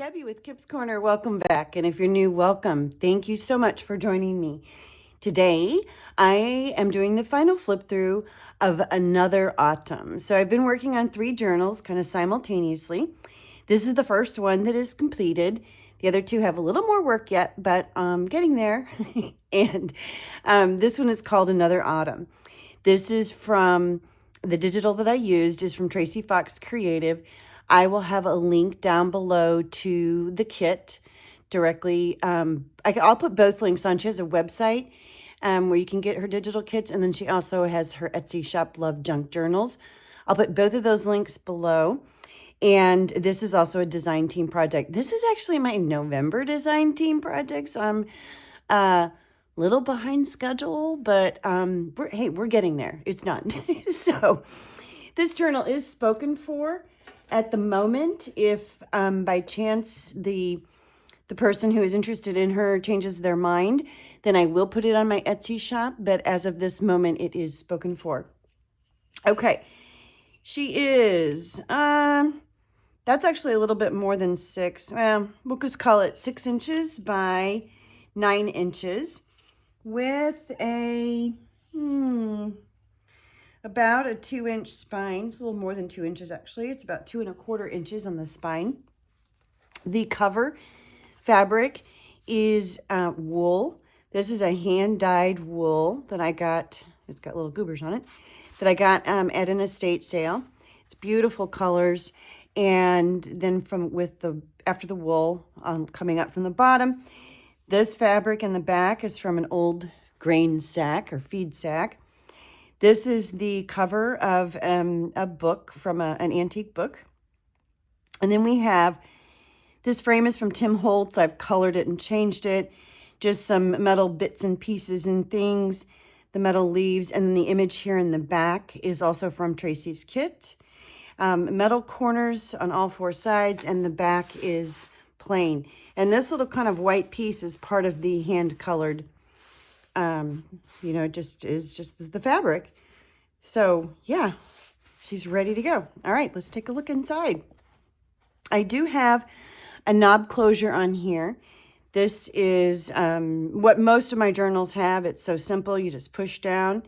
Debbie with Kip's Corner. Welcome back. And if you're new, welcome. Thank you so much for joining me. Today, I am doing the final flip through of Another Autumn. So I've been working on 3 journals kind of simultaneously. This is the first one that is completed. The other 2 have a little more work yet, but I'm getting there. And this one is called Another Autumn. This is from the digital that I used is from Tracie Fox Creative. I will have a link down below to the kit directly. I'll put both links on. She has a website where you can get her digital kits, and then she also has her Etsy shop, Love Junk Journals. I'll put both of those links below. And this is also a design team project. This is actually my November design team project, so I'm a little behind schedule, but we're getting there. It's done. So this journal is spoken for at the moment. If by chance the person who is interested in her changes their mind, then I will put it on my Etsy shop. But as of this moment, it is spoken for. Okay, she is, that's actually a little bit more than 6. Well, we'll just call it 6 inches by 9 inches with a, about a 2-inch spine. It's a little more than 2 inches, actually. It's about 2 1/4 inches on the spine. The cover fabric is wool. This is a hand-dyed wool that I got. It's got little goobers on it. That I got at an estate sale. It's beautiful colors. And then after the wool coming up from the bottom, this fabric in the back is from an old grain sack or feed sack. This is the cover of a book from an antique book. And then we have, this frame is from Tim Holtz. I've colored it and changed it. Just some metal bits and pieces and things, the metal leaves. And then the image here in the back is also from Tracie's kit. Metal corners on all 4 sides, and the back is plain. And this little kind of white piece is part of the hand-colored, it just is just the fabric. So, yeah, she's ready to go. All right, let's take a look inside. I do have a knob closure on here. This is what most of my journals have. It's so simple. You just push down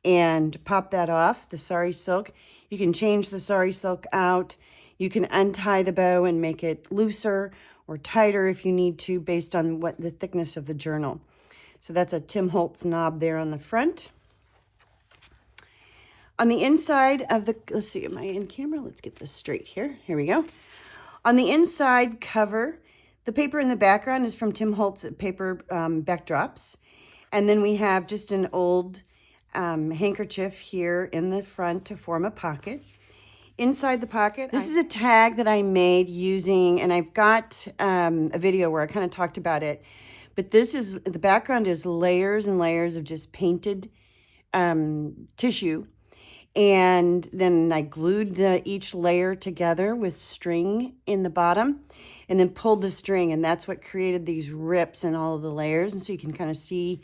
and pop that off, the sari silk. You can change the sari silk out. You can untie the bow and make it looser or tighter if you need to, based on what the thickness of the journal. So that's a Tim Holtz knob there on the front. On the inside of the, let's see, am I in camera? Let's get this straight here. Here we go. On the inside cover, the paper in the background is from Tim Holtz paper backdrops. And then we have just an old handkerchief here in the front to form a pocket. Inside the pocket, this is a tag that I made using, and I've got a video where I kind of talked about it, but the background is layers and layers of just painted tissue, and then I glued each layer together with string in the bottom, and then pulled the string, and that's what created these rips in all of the layers, and so you can kind of see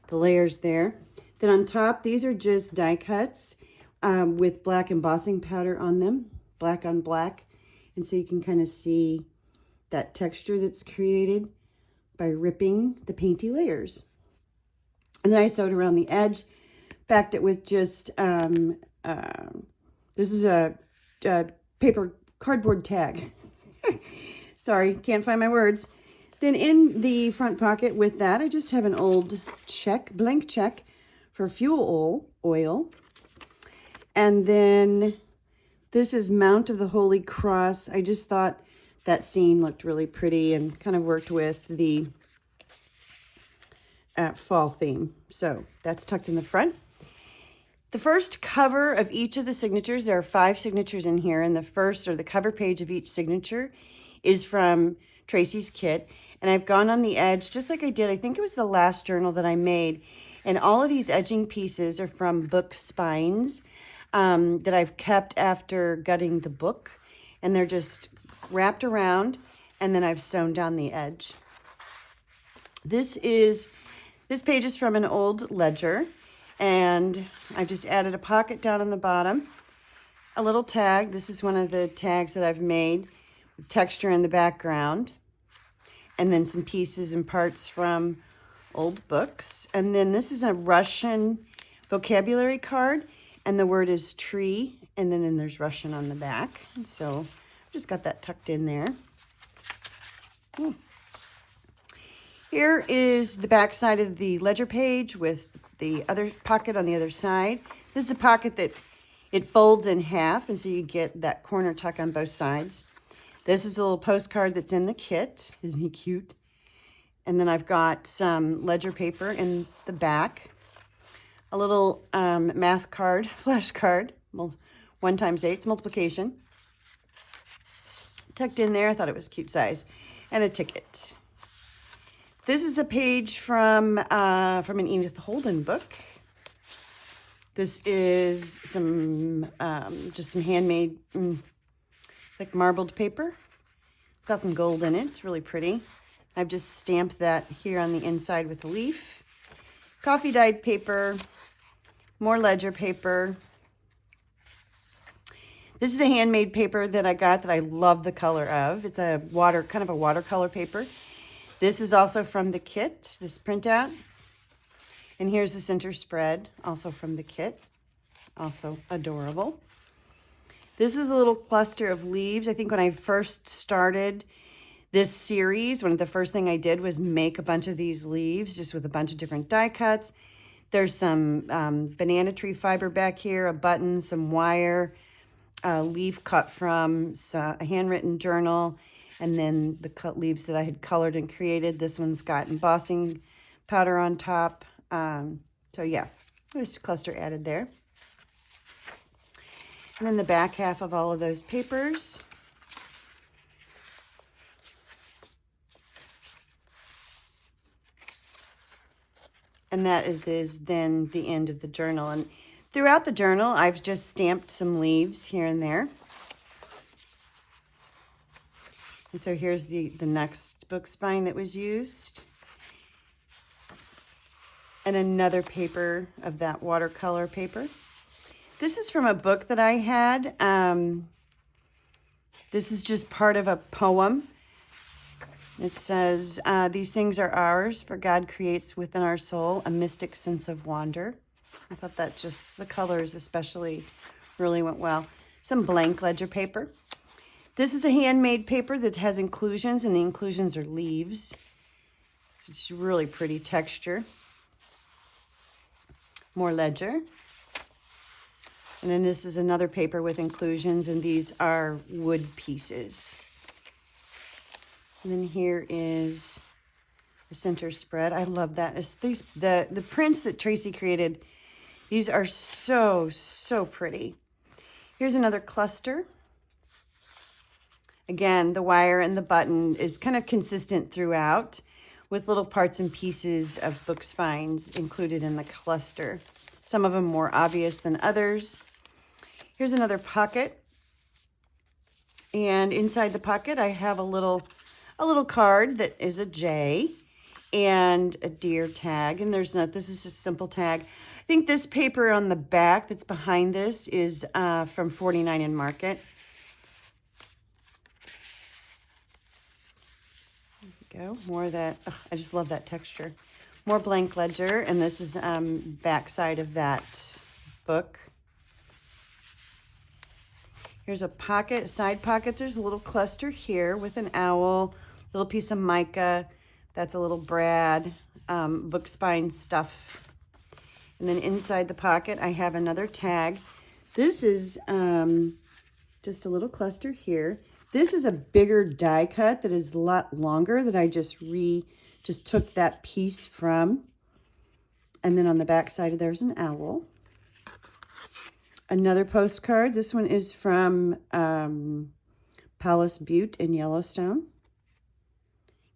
the layers there. Then on top, these are just die cuts with black embossing powder on them, black on black. And so you can kind of see that texture that's created by ripping the painty layers. And then I sewed around the edge, backed it with just, this is a paper cardboard tag. Sorry, can't find my words. Then in the front pocket with that, I just have an old blank check for fuel oil. And then this is Mount of the Holy Cross. I just thought that scene looked really pretty and kind of worked with the fall theme. So that's tucked in the front. The first cover of each of the signatures, there are 5 signatures in here, and the first, or the cover page of each signature, is from Tracie's kit. And I've gone on the edge, just like I did, I think it was the last journal that I made. And all of these edging pieces are from book spines that I've kept after gutting the book. And they're just wrapped around, and then I've sewn down the edge. This page is from an old ledger, and I just added a pocket down on the bottom, a little tag. This is one of the tags that I've made texture in the background, and then some pieces and parts from old books. And then this is a Russian vocabulary card, and the word is tree, and then there's Russian on the back. And so I've just got that tucked in there. Here is the back side of the ledger page with the other pocket on the other side. This is a pocket that it folds in half, and so you get that corner tuck on both sides. This is a little postcard that's in the kit. Isn't he cute? And then I've got some ledger paper in the back. A little math card, flash card, 1 times 8, it's multiplication. Tucked in there, I thought it was cute size. And a ticket. This is a page from an Edith Holden book. This is some just some handmade, like marbled paper. It's got some gold in it. It's really pretty. I've just stamped that here on the inside with a leaf. Coffee dyed paper, more ledger paper. This is a handmade paper that I got that I love the color of. It's a kind of a watercolor paper. This is also from the kit, this printout. And here's the center spread, also from the kit. Also adorable. This is a little cluster of leaves. I think when I first started this series, one of the first thing I did was make a bunch of these leaves just with a bunch of different die cuts. There's some banana tree fiber back here, a button, some wire, a leaf cut from a handwritten journal, and then the cut leaves that I had colored and created. This one's got embossing powder on top. So yeah, there's a cluster added there. And then the back half of all of those papers. And that is then the end of the journal. And throughout the journal, I've just stamped some leaves here and there. And so here's the next book spine that was used. And another paper of that watercolor paper. This is from a book that I had. This is just part of a poem. It says, these things are ours, for God creates within our soul a mystic sense of wonder. I thought that just, the colors especially really went well. Some blank ledger paper. This is a handmade paper that has inclusions, and the inclusions are leaves. It's really pretty texture. More ledger. And then this is another paper with inclusions, and these are wood pieces. And then here is the center spread. I love that. It's the prints that Tracie created. These are so, so pretty. Here's another cluster. Again, the wire and the button is kind of consistent throughout, with little parts and pieces of book spines included in the cluster. Some of them more obvious than others. Here's another pocket. And inside the pocket, I have a little card that is a J and a deer tag. And this is just a simple tag. I think this paper on the back that's behind this is from 49 in Market. There we go. More of that. Oh, I just love that texture. More blank ledger. And this is back side of that book. Here's a pocket, side pocket. There's a little cluster here with an owl, little piece of mica. That's a little brad, book spine stuff. And then inside the pocket, I have another tag. This is just a little cluster here. This is a bigger die cut that is a lot longer that I just took that piece from. And then on the back side, there's an owl. Another postcard. This one is from Palace Butte in Yellowstone.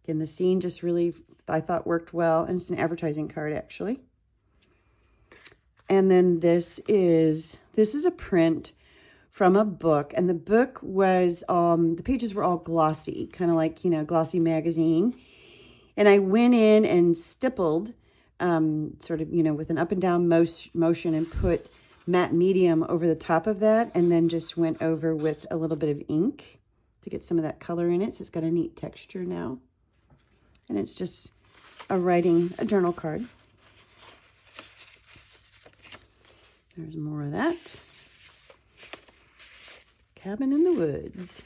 Again, the scene just really, I thought, worked well. And it's an advertising card, actually. And then this is a print from a book. And the book was, the pages were all glossy, kind of like, glossy magazine. And I went in and stippled, sort of, with an up and down motion, and put matte medium over the top of that, and then just went over with a little bit of ink to get some of that color in it. So it's got a neat texture now. And it's just a journal card. There's more of that. Cabin in the Woods.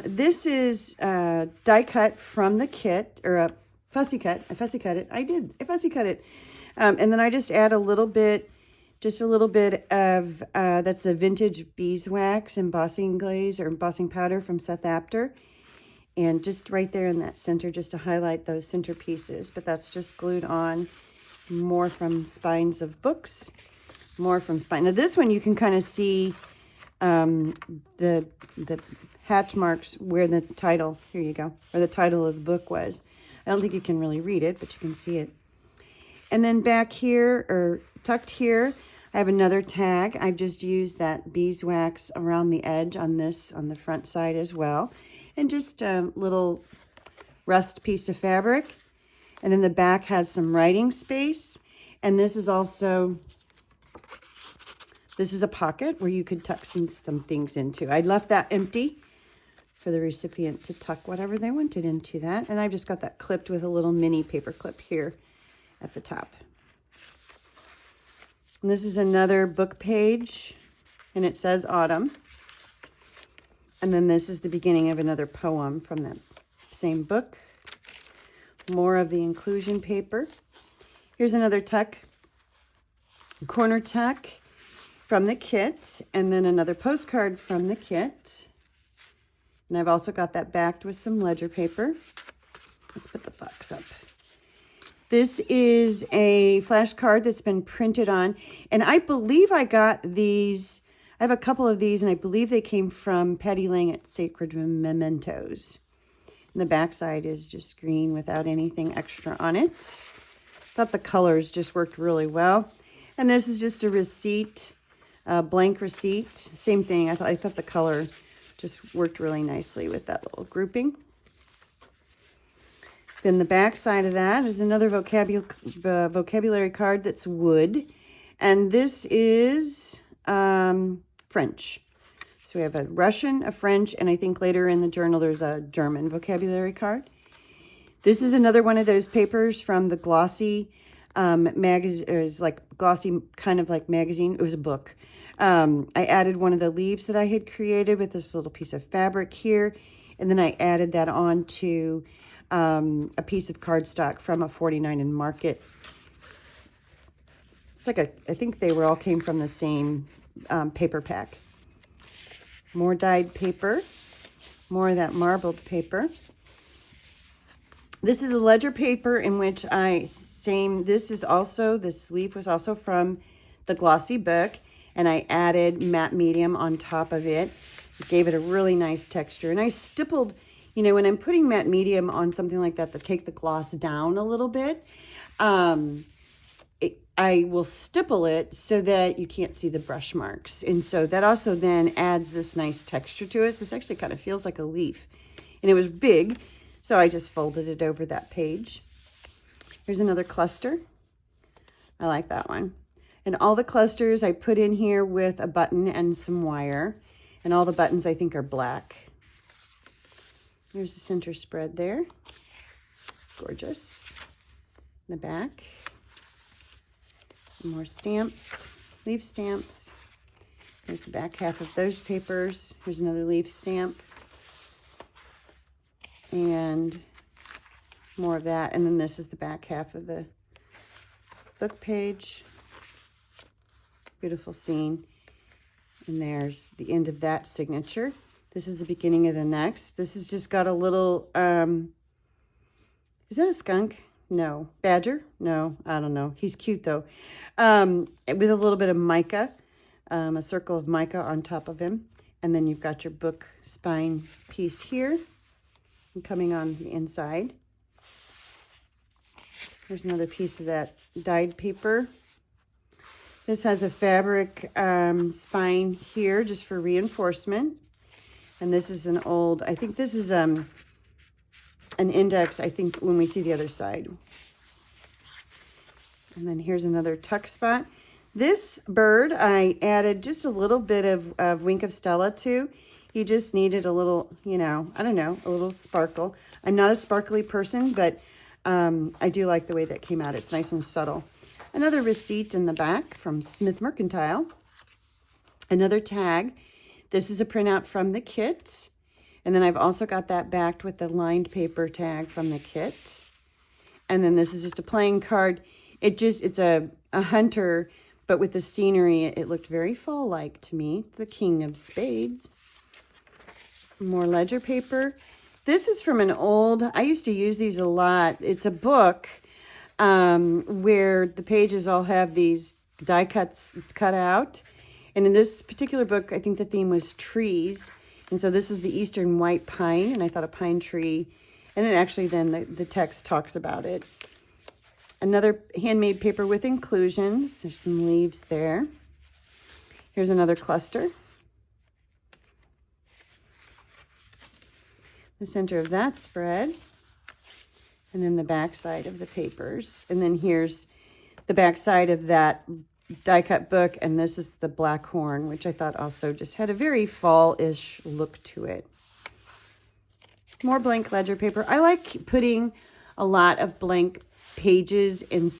This is die cut from the kit, or a fussy cut. I fussy cut it. I fussy cut it. And then I just add just a little bit of, that's a vintage beeswax embossing glaze or embossing powder from Seth Apter. And just right there in that center, just to highlight those center pieces. But that's just glued on. More from spines of books. More from spine. Now this one you can kind of see the hatch marks where the title, here you go, where the title of the book was. I don't think you can really read it, but you can see it. And then back here, or tucked here, I have another tag. I've just used that beeswax around the edge on this, on the front side as well. And just a little rust piece of fabric. And then the back has some writing space. And this is also, this is a pocket where you could tuck some things into. I left that empty for the recipient to tuck whatever they wanted into that. And I've just got that clipped with a little mini paper clip here at the top. And this is another book page, and it says Autumn. And then this is the beginning of another poem from that same book. More of the inclusion paper. Here's another tuck, corner tuck from the kit, and then another postcard from the kit. And I've also got that backed with some ledger paper. Let's put the fox up. This is a flashcard that's been printed on, and I believe I got these. I have a couple of these, and I believe they came from Patty Lang at Sacred Mementos. And the backside is just green without anything extra on it. Thought the colors just worked really well. And this is just a receipt, a blank receipt. Same thing. I thought the color just worked really nicely with that little grouping. Then the back side of that is another vocabulary card that's wood. And this is French. So we have a Russian, a French, and I think later in the journal there's a German vocabulary card. This is another one of those papers from the glossy magazine. It was like glossy, kind of like magazine. It was a book. I added one of the leaves that I had created with this little piece of fabric here. And then I added that onto a piece of cardstock from a 49 in Market. It's like I think they all came from the same paper pack. More dyed paper, more of that marbled paper. This is a ledger paper in which this leaf was also from the glossy book, and I added matte medium on top of it. It gave it a really nice texture, and I stippled, when I'm putting matte medium on something like that to take the gloss down a little bit, I will stipple it so that you can't see the brush marks. And so that also then adds this nice texture to it. So this actually kind of feels like a leaf. And it was big, so I just folded it over that page. Here's another cluster. I like that one. And all the clusters I put in here with a button and some wire. And all the buttons I think are black. There's the center spread there. Gorgeous. In the back. More stamps, leaf stamps. Here's the back half of those papers. Here's another leaf stamp. And more of that. And then this is the back half of the book page. Beautiful scene. And there's the end of that signature. This is the beginning of the next. This has just got a little, is that a skunk? No. Badger? No, I don't know. He's cute though. With a little bit of mica, a circle of mica on top of him. And then you've got your book spine piece here and coming on the inside. There's another piece of that dyed paper. This has a fabric spine here just for reinforcement. And this is an old, I think this is an index, I think, when we see the other side. And then here's another tuck spot. This bird I added just a little bit of Wink of Stella to. He just needed a little, you know, I don't know, a little sparkle. I'm not a sparkly person, but I do like the way that came out. It's nice and subtle. Another receipt in the back from Smith Mercantile. Another tag. This is a printout from the kit. And then I've also got that backed with the lined paper tag from the kit. And then this is just a playing card. It's a hunter, but with the scenery, it looked very fall-like to me. The King of Spades. More ledger paper. This is from an old, I used to use these a lot. It's a book where the pages all have these die cuts cut out. And in this particular book, I think the theme was trees. And so this is the Eastern White Pine, and I thought a pine tree. And then actually then the text talks about it. Another handmade paper with inclusions. There's some leaves there. Here's another cluster. The center of that spread. And then the back side of the papers. And then here's the back side of that die cut book. And this is the black horn, which I thought also just had a very fall-ish look to it. More blank ledger paper. I like putting a lot of blank pages in